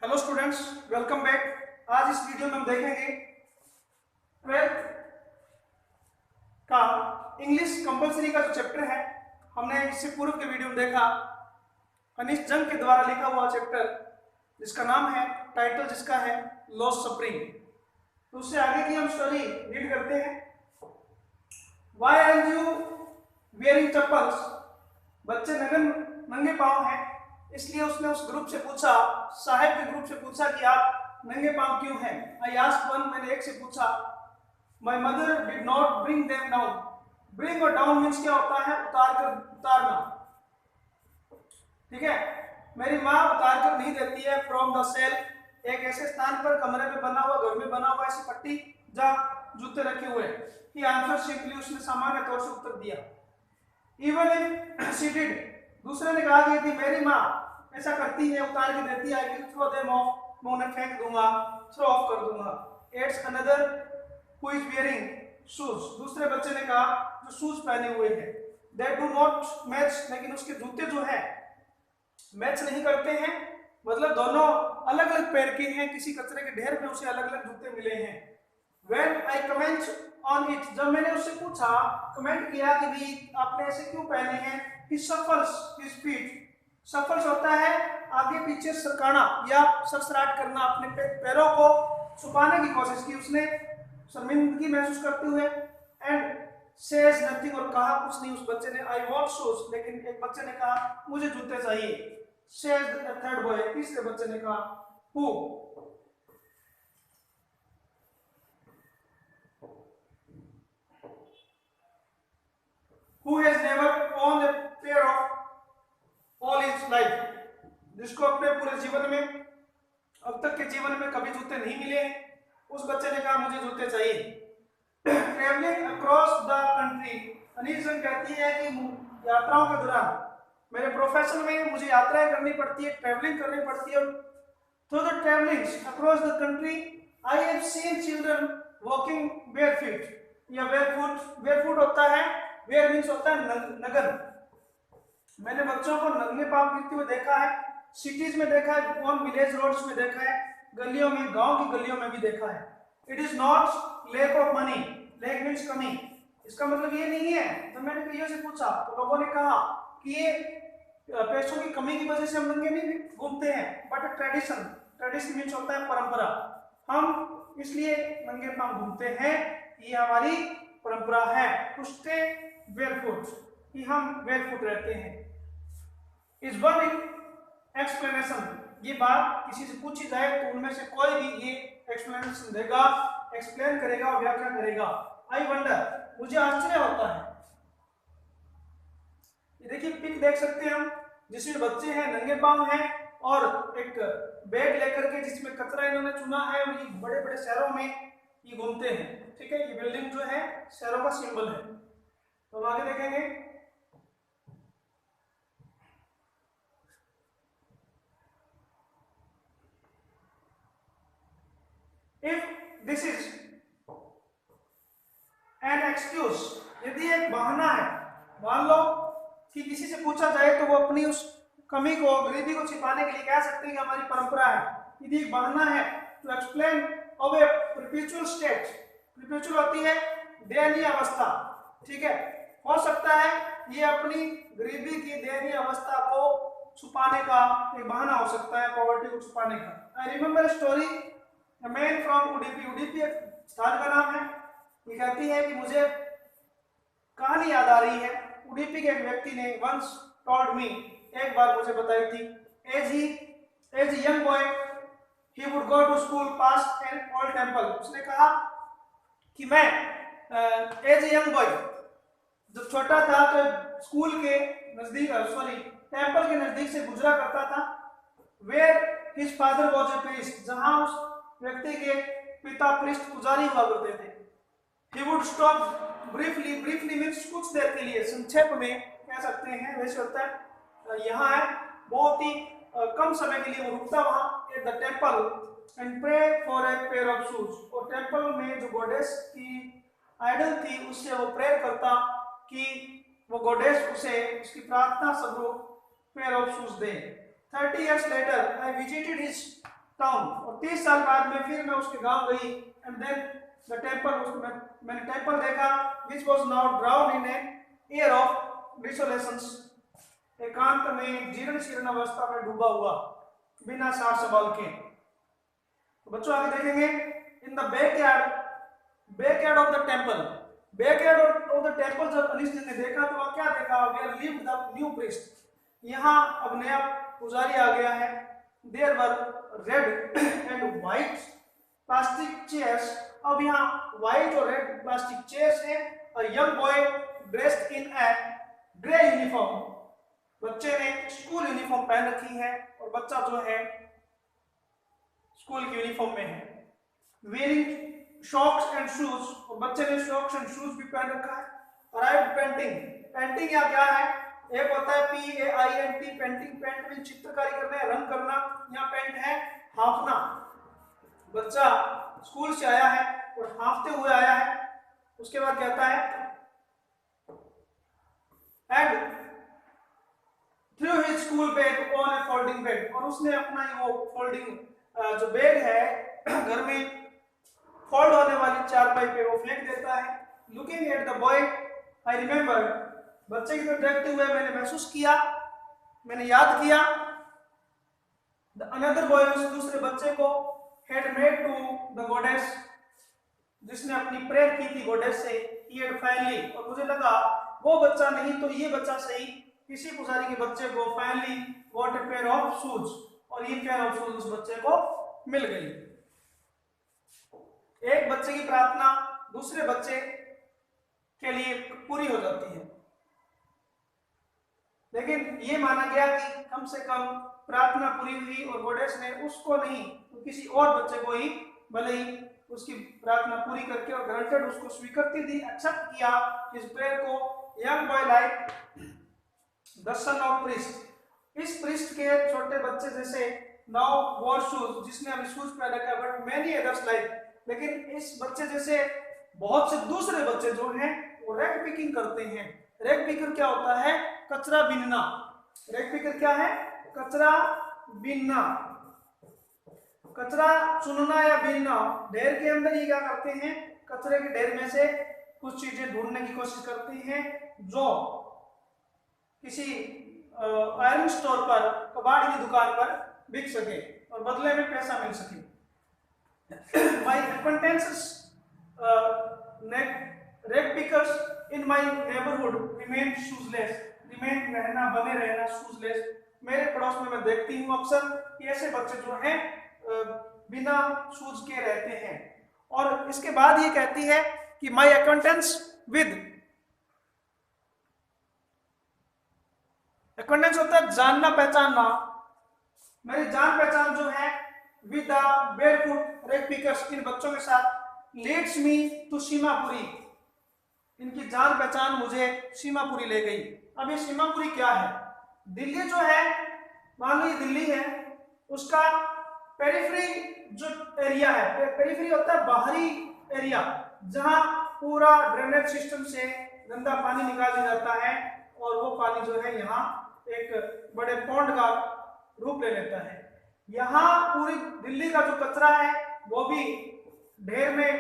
Hello students, welcome back. आज इस video में हम देखेंगे 12th का इंग्लिश कंपलसरी का जो चैप्टर है। हमने इससे पूर्व के वीडियो में देखा अनिश जंग के द्वारा लिखा हुआ चैप्टर जिसका नाम है, टाइटल जिसका है लॉस्ट सफरिंग। तो उससे आगे की हम स्टोरी रीड करते हैं। Why aren't you wearing chappals? बच्चे नंगे पाँव हैं, इसलिए उसने उस ग्रुप से पूछा, साहिब के ग्रुप से पूछा कि आप नंगे पाँव क्यों हैं। आई आस्क्ड वन, मैंने एक से पूछा। My mother did not bring them down. Bring और डाउन मीन्स क्या होता है? उतारना। ठीक है, मेरी माँ उतार कर नहीं देती है। फ्रॉम द सेल्फ, एक ऐसे स्थान पर कमरे में बना हुआ, घर में बना हुआ ऐसी पट्टी जहाँ जूते रखे हुए। ही आंसर सिंपली, उसने सामान्य तौर से उत्तर दिया। इवन इफ शी डिड, दूसरे ने कहा कि मेरी माँ ऐसा करती है, उतार के देती है। I will throw them off, मैं उन्हें फेंक दूंगा, थ्रो ऑफ कर दूंगा। Adds another who is wearing shoes, दूसरे बच्चे ने कहा जो शूज पहने हुए हैं। दे डू नॉट मैच, लेकिन उसके जूते जो है मैच नहीं करते हैं, मतलब दोनों अलग अलग पैर के हैं। किसी कचरे के ढेर में उसे अलग अलग जूते मिले हैं। When I comment on it, जब मैंने उससे पूछा, कमेंट किया कि भी आपने ऐसे क्यों पहने हैं, he shuffles his feet। shuffles होता है आगे पीछे सरकाना या सरसराट करना, अपने पैरों को छुपाने की कोशिश की उसने, शर्मिंदगी महसूस करते हुए। एंड says nothing, और कहा कुछ नहीं उस बच्चे ने। I want shoes, लेकिन एक बच्चे ने कहा मुझे जूते चाहिए। says the third boy, तीसरे बच्चे ने कहा who, who has never owned a pair of all his life, जिसको अपने पूरे जीवन में, अब तक के जीवन में कभी जूते नहीं मिले हैं। उस बच्चे ने कहा मुझे जूते चाहिए। ट्रेवलिंग अक्रॉस द कंट्री, अनिश जंग कहती है कि यात्राओं के दौरान, मेरे प्रोफेशन में मुझे यात्राएं करनी पड़ती है, ट्रेवलिंग करनी पड़ती है। Through the travelling across the country I have seen children walking barefeet या बेयरफुट। बेयरफुट होता है, वेयर मीन्स होता है नग्न। मैंने बच्चों को नंगे पांव फिरते हुए देखा है। सिटीज में देखा है, ऑन विलेज रोड्स में देखा है, गलियों में, गांव की गलियों में भी देखा है। It is not lack of money, lack means कमी। इसका मतलब ये नहीं है, जब मैंने कईयों से पूछा तो लोगों ने कहा कि ये पैसों की कमी की वजह से हम नंगे नहीं घूमते हैं, बट ट्रेडिशन, ट्रेडिशन मीन्स होता है परंपरा। हम इसलिए नंगे पांव घूमते हैं, ये हमारी परंपरा है। टू स्टे बेयरफुट, कि हम बेयरफुट रहते हैं। इस वन एक्सप्लेनेशन, ये बात किसी से पूछी जाए तो उनमें से कोई भी ये एक्सप्लेनेशन देगा, एक्सप्लेन करेगा और व्याख्या करेगा। आई वंडर, मुझे आश्चर्य होता है। ये देखिए पिक देख सकते हैं हम, जिसमें बच्चे हैं, नंगे पांव हैं और एक बैग लेकर के जिसमें कचरा इन्होंने चुना है, और ये बड़े बड़े शहरों में ये घूमते हैं। ठीक है, ये बिल्डिंग जो है शहरों का सिंबल है। तो हम आगे देखेंगे। If this is an excuse, यदि एक बहाना है, मान लो कि किसी से पूछा जाए तो वो अपनी उस कमी को, गरीबी को छिपाने के लिए कह सकते हैं कि हमारी परंपरा है। यदि एक बहाना है to explain of a perpetual state, perpetual होती है दयनीय अवस्था। ठीक है, हो सकता है ये अपनी गरीबी की दयनीय अवस्था को छुपाने का एक बहाना हो सकता है, पॉवर्टी को छुपाने का। I remember story man from Udupi, Udupi एक स्थान का नाम है। ये कहती है कि मुझे कहानी याद आ रही है। उडुपी के एक व्यक्ति ने वंस टोल्ड मी, एक बार मुझे बताई थी। As young boy he would go to school past an old temple. उसने कहा कि मैं एज यंग बॉय, जब छोटा था तो स्कूल के नजदीक, टेंपल के नजदीक से गुजरा करता था। Where his father was a priest, जहां उस व्यक्ति के पिता प्रीस्ट पुजारी हुआ करते थे। He would stop briefly, briefly means कुछ देर के लिए, संक्षेप में कह सकते हैं, वैसे होता है यहाँ है, बहुत ही कम समय के लिए वो रुकता वहाँ at the temple and pray for a pair of shoes. और टेम्पल में जो गॉडेस की आइडल थी उससे वो प्रेयर करता कि वो गॉडेस उसे, उसकी प्रार्थना स्वरूप pair of shoes they. 30 years later I visited his town, और 30 साल बाद में फिर मैं उसके गांव गई एंड देन द टेम्पल, मैंने टेम्पल देखा which was now drown in a air of desolations, एकांत में जीर्ण शीर्ण अवस्था में डूबा हुआ बिना सार संभाल के। तो बच्चों आगे देखेंगे in the backyard of the temple, backyard of the temple जब अनिश जी ने देखा तो वह क्या देखा, where lived the new priest, यहाँ अब नया पुजारी आ गया है। There were red and white plastic chairs, अब यहाँ व्हाइट और रेड प्लास्टिक चेयर्स है। A young boy dressed in a grey uniform, बच्चे ने स्कूल यूनिफॉर्म पहन रखी है और बच्चा जो है स्कूल की यूनिफॉर्म में है। वेयरिंग शॉक्स एंड शूज, और बच्चे ने शॉक्स एंड शूज भी पहन रखा है। अराइव्ड पेंटिंग, पेंटिंग या क्या है, एक होता है PAINT पेंटिंग, पेंट में चित्रकारी करना है, रंग करना, यहाँ पेंट है हाफना। बच्चा स्कूल से आया है और हाफते हुए आया है। उसके बाद कहता है and through his school bag on A folding bed, और उसने अपना वो फोल्डिंग जो बैग है घर में फोल्ड होने वाली चारपाई पे वो फेंक देता है। Looking at the boy I remember, बच्चे की तरफ देखते हुए मैंने महसूस किया, मैंने याद किया। द अनदर बॉय, उस दूसरे बच्चे को, had made to the goddess, जिसने अपनी प्रेयर की थी गॉडेस से, ही हैड फाइनली, और मुझे लगा वो बच्चा नहीं तो ये बच्चा सही, किसी पुजारी के बच्चे को finally got a pair of shoes, और ये पेयर ऑफ शूज उस बच्चे को मिल गई। एक बच्चे की प्रार्थना दूसरे बच्चे के लिए पूरी हो जाती है, लेकिन ये माना गया कि कम से कम प्रार्थना पूरी हुई और गॉडेस ने उसको नहीं तो किसी और बच्चे को ही भले ही उसकी प्रार्थना पूरी करके और ग्रांटेड उसको स्वीकृति दी, एक्सेप्ट किया इस प्रेयर को। Young boy like the son of priest, इस प्रीस्ट के छोटे बच्चे जैसे नाउ वॉर शूज, जिसने अभी शूज पहन रखा है, बट मैनी अदर्स लाइक, लेकिन इस बच्चे जैसे बहुत से दूसरे बच्चे जो हैं वो रैग पिकिंग करते हैं। रैग पिकर क्या होता है, कचरा बीनना। रैग पिकर क्या है, कचरा बीनना, कचरा चुनना या बीनना। ढेर के अंदर ये क्या करते हैं, कचरे के ढेर में से कुछ चीजें ढूंढने की कोशिश करते हैं जो किसी आयरन स्टोर पर, कबाड़ की दुकान पर बिक सके और बदले में पैसा मिल सके। My acquaintances rag pickers in my neighborhood remain shoeless, remain रहना, बने रहना shoeless। मेरे पड़ोस में मैं देखती हूँ अक्सर कि ऐसे बच्चे जो हैं बिना शूज के रहते हैं। और इसके बाद ये कहती है कि my acquaintance with, acquaintance होता है जानना पहचानना, मेरी जान पहचान जो है with the barefoot rag pickers, इन बच्चों के साथ, लीड्स मी टू सीमापुरी, इनकी जान पहचान मुझे सीमापुरी ले गई। अब ये सीमापुरी क्या है, दिल्ली जो है, मान लो ये दिल्ली है, उसका पेरिफेरी जो एरिया है, पेरिफेरी होता है बाहरी एरिया, जहां पूरा ड्रेनेज सिस्टम से गंदा पानी निकाल दिया जाता है और वो पानी जो है यहाँ एक बड़े पॉन्ड का रूप ले लेता है। यहाँ पूरी दिल्ली का जो कचरा है वो भी ढेर में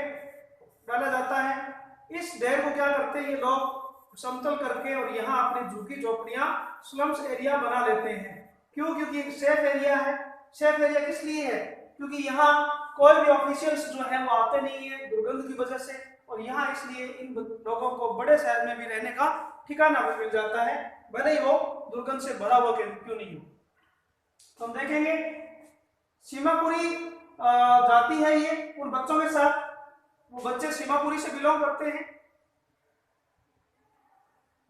डाला जाता है। इस ढेर को क्या करते हैं ये लोग, समतल करके और यहाँ अपनी झुग्गी झोपड़ियां, स्लम्स एरिया बना लेते हैं। क्यों, क्योंकि एक सेफ एरिया है। सेफ एरिया किस लिए है, क्योंकि यहाँ कोई भी ऑफिशियल्स जो है वो आते नहीं है दुर्गंध की वजह से, और यहाँ इसलिए इन लोगों को बड़े शहर में भी रहने का ठिकाना भी मिल जाता है, भले ही वो दुर्गंध से भरा हुआ क्यों नहीं हो। तो हम देखेंगे सीमापुरी जाति है ये उन बच्चों के साथ, वो बच्चे सीमापुरी से बिलोंग करते हैं।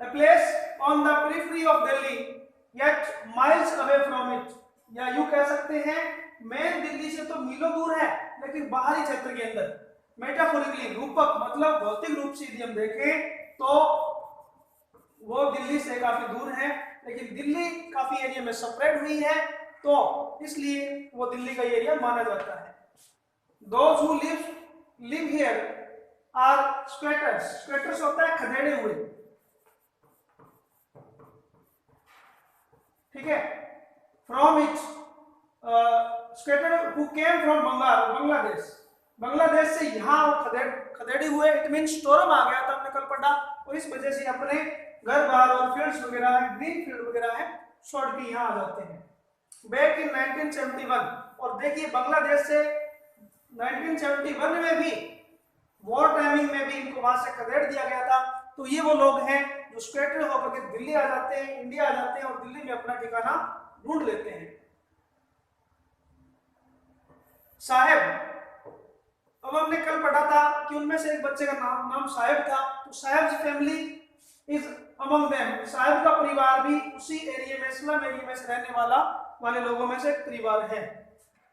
A place on the periphery of Delhi, yet miles away from it, या यूं कह सकते हैं मेन दिल्ली से तो मीलों दूर है लेकिन बाहरी क्षेत्र के अंदर। मेटाफोरिकली, रूपक मतलब भौतिक रूप से यदि हम देखें तो वो दिल्ली से काफी दूर है, लेकिन दिल्ली काफी एरिया में सेपरेट हुई है तो इसलिए वो दिल्ली का एरिया माना जाता है। Those who live here are squatters, squatters होता है खदेड़े हुए, ठीक है। From it scattered who came from Bangladesh, Bangladesh से यहाँ वो खदेड़ी हुए, इट मीन स्टॉर्म आ गया था, हमने कल पढ़ा, और इस वजह से अपने घर बार और फील्ड्स वगैरह है, ग्रीन फील्ड वगैरह है, छोड़ के यहाँ आ जाते हैं बैक इन 1971। और देखिए बांग्लादेश से 1971 में भी वॉर टाइमिंग में भी इनको वहां से खदेड़ दिया गया था। तो ये वो लोग हैं जो स्केटर होकर के दिल्ली आ जाते हैं, इंडिया आ जाते हैं और दिल्ली में अपना ठिकाना ढूंढ लेते हैं। साहेब, अब हमने कल पढ़ा था कि उनमें से एक बच्चे का नाम साहेब था, तो साहेब फैमिली इज अमंग देम, साहेब का परिवार भी उसी एरिया में, स्लम एरिया में से रहने वाले लोगों में से एक परिवार है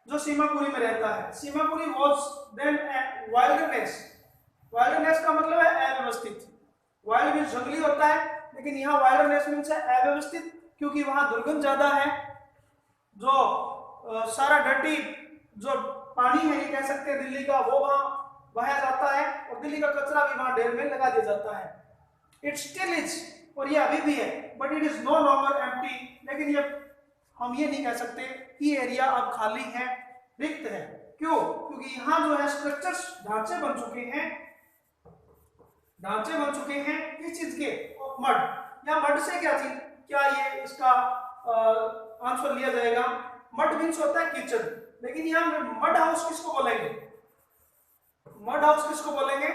जो सीमापुरी में रहता है। Seemapuri was then a wildness, wildness का मतलब है अव्यवस्थित, वाइल्ड मींस जंगली होता है, लेकिन यहाँ वाइल्डनेस मींस है अव्यवस्थित, क्योंकि वहां दुर्गंध ज्यादा है, जो सारा डर्टी जो पानी है, ये कह सकते हैं दिल्ली का, वो वहां बहाया जाता है और दिल्ली का कचरा भी वहां ढेर में लगा दिया जाता है। इट स्टिल इज, और ये अभी भी है, but it is no longer empty, लेकिन ये हम ये नहीं कह सकते कि एरिया अब खाली है, रिक्त है। क्यों? क्योंकि यहाँ जो है स्ट्रक्चर्स, ढांचे बन चुके हैं, ढांचे बन चुके हैं किस चीज के? मड। या मड से क्या चीज, क्या ये इसका आंसर लिया जाएगा? मड मीन्स होता है कीचड़, लेकिन यहाँ मड हाउस किसको बोलेंगे? मड हाउस किसको बोलेंगे?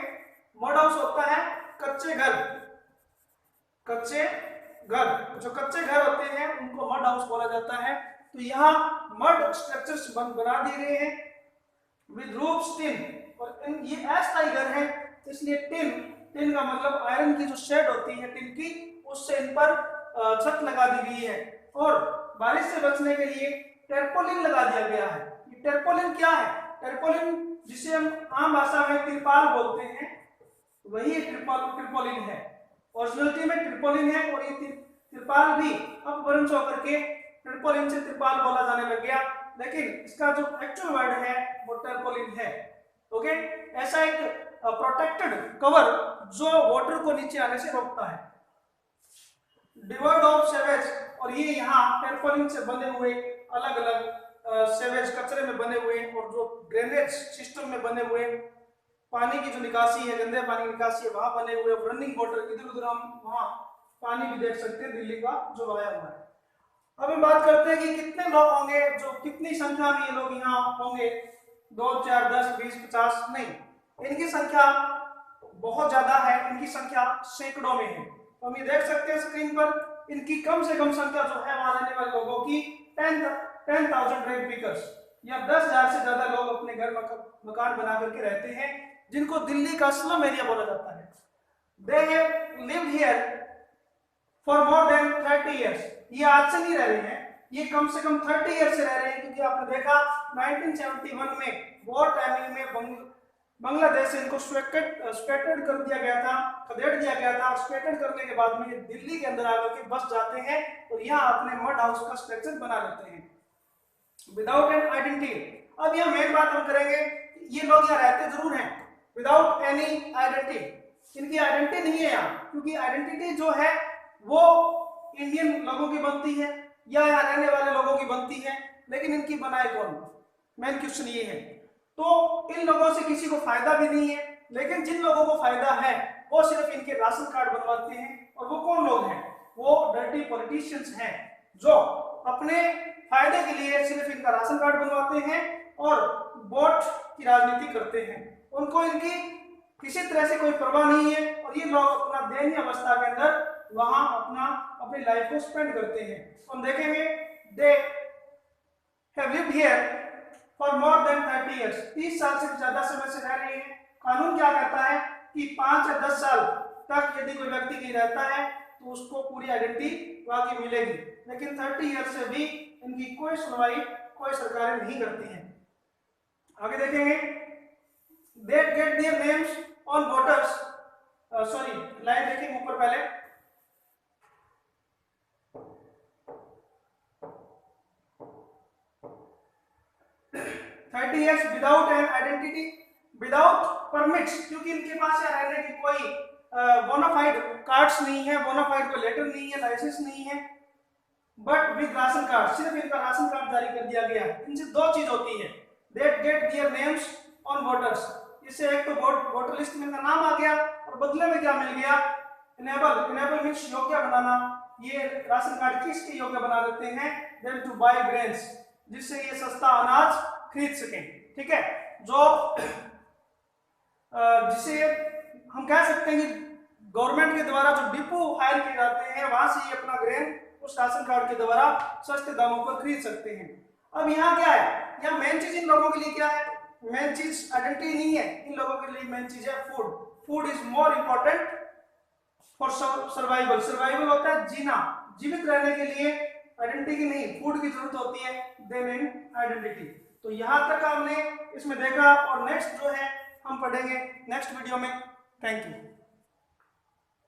मड हाउस होता है कच्चे घर, कच्चे घर, जो कच्चे घर होते हैं उनको मड हाउस बोला जाता है। तो यहाँ मड स्ट्रक्चर्स बना दिए गए हैं विद रूफ्स टिन, और ये अस्थायी घर है, इसलिए टिन, टिन का मतलब आयरन की जो शेड होती है टिन की, उससे इन पर छत लगा दी गई है। और बारिश से बचने के लिए टेरपोलिन लगा दिया गया है। ये टेरपोलिन क्या है? टेरपोलिन जिसे हम आम भाषा में तिरपाल बोलते हैं, वही ट्रिपोलिन है, ओरिजिनलिटी में ट्रिपोलिन है, और ये तिरपाल भी अपभ्रंश होकर के ट्रिपोलिन से तिरपाल बोला जाने लग गया, लेकिन इसका जो एक्चुअल वर्ड है वो टेरपोलिन है। ओके, ऐसा एक प्रोटेक्टेड कवर जो वाटर को नीचे आने से रोकता है। डिवर्ड ऑफ सेवेज, और ये यहाँ टेरपोलिन से बने हुए अलग अलग सेवेज, कचरे में बने हुए, और जो ड्रेनेज सिस्टम में बने हुए, पानी की जो निकासी है, गंदे पानी की निकासी है, वहां बने हुए रनिंग वाटर, इधर उधर हम वहां पानी भी देख सकते हैं दिल्ली का जो बहाया हुआ है। अब हम बात करते हैं कि कितने लोग होंगे, जो कितनी संख्या में ये लोग यहाँ होंगे, 2, 4, 10, 20, 50 नहीं, इनकी संख्या बहुत ज्यादा है, इनकी संख्या सैकड़ों में है। तो हम ये देख सकते हैं स्क्रीन पर, इनकी कम से कम संख्या जो है वहां रहने वाले लोगों की 10,000 रेड पिकर्स, या 10,000 से ज्यादा लोग अपने घर मकान बना करके रहते हैं, जिनको दिल्ली का स्लम एरिया बोला जाता है। They have lived here for more than 30 years. ये आज से नहीं रह रहे हैं, ये कम से कम 30 ईयर से रह रहे हैं, क्योंकि आपने देखा 1971 में वॉर टाइमिंग में बांग्लादेश से इनको स्कैटर्ड कर दिया गया था, खदेड़ दिया गया था। स्कैटर्ड करने के बाद में ये दिल्ली के अंदर आकर के बस जाते हैं और यहाँ अपने मड हाउस का स्ट्रक्चर बना लेते हैं विदाउट एन आइडेंटिटी। अब यह मेन बात हम करेंगे, ये लोग यहाँ रहते जरूर हैं विदाउट एनी आइडेंटिटी, इनकी आइडेंटिटी नहीं है यहाँ, क्योंकि आइडेंटिटी जो है वो इंडियन लोगों की बनती है या यहाँ रहने वाले लोगों की बनती है, लेकिन इनकी बनाए कौन? मेन क्वेश्चन ये है। तो इन लोगों से किसी को फायदा भी नहीं है, लेकिन जिन लोगों को फायदा है वो सिर्फ इनके राशन कार्ड बनवाते हैं। और वो कौन लोग हैं? वो डर्टी पॉलिटिशियंस हैं, जो अपने फायदे के लिए सिर्फ इनका राशन कार्ड बनवाते हैं और वोट की राजनीति करते हैं। उनको इनकी किसी तरह से कोई परवाह नहीं है, और ये लोग अपना दयनीय अवस्था के अंदर वहां अपनी लाइफ को स्पेंड करते हैं। हम देखेंगे they have lived here for more than 30 years, 30 साल से ज्यादा समय से रह रहे हैं। कानून क्या कहता है कि 5 या 10 साल तक यदि कोई व्यक्ति कहीं रहता है तो उसको पूरी आइडेंटिटी वहां की मिलेगी, लेकिन 30 ईयर्स से भी इनकी कोई सुनवाई कोई सरकारें नहीं करती हैं। आगे देखेंगे, they get their names on voters, sorry line देखेंगे ऊपर पहले, thirty years without an identity, without permits, क्योंकि इनके पास यहाँ रहने की कोई बोनाफाइड कार्ड्स नहीं है, बोनाफाइड कोई लेटर नहीं है, लाइसेंस नहीं है, बट विद राशन कार्ड, सिर्फ इनका राशन कार्ड जारी कर दिया गया। इनसे दो चीज होती है, that get their names on voters, इससे एक तो वोटर लिस्ट में इनका नाम आ गया और बदले में क्या मिल गया, इनेबल मींस योग्य बनाना, ये राशन कार्ड किसके योग्य बना देते हैं, देम टू बाय ग्रेन्स, जिससे ये सस्ता अनाज खरीद सकें। ठीक है, जो जिसे हम कह सकते हैं कि गवर्नमेंट के द्वारा जो डिपो हायर किए जाते हैं वहां से ये अपना ग्रेन उस राशन कार्ड के द्वारा सस्ते दामों पर खरीद सकते हैं। अब यहाँ क्या है, यहाँ मेन चीज इन लोगों के लिए क्या है, मेन चीज आइडेंटिटी नहीं है, इन लोगों के लिए मेन चीज है food. Food is more important for survival. Survival होता है जीना, जीवित रहने के लिए आइडेंटिटी की नहीं, फूड की जरूरत होती है, देन इन आइडेंटिटी। तो यहाँ तक हमने इसमें देखा और नेक्स्ट जो है हम पढ़ेंगे नेक्स्ट वीडियो में। Thank you.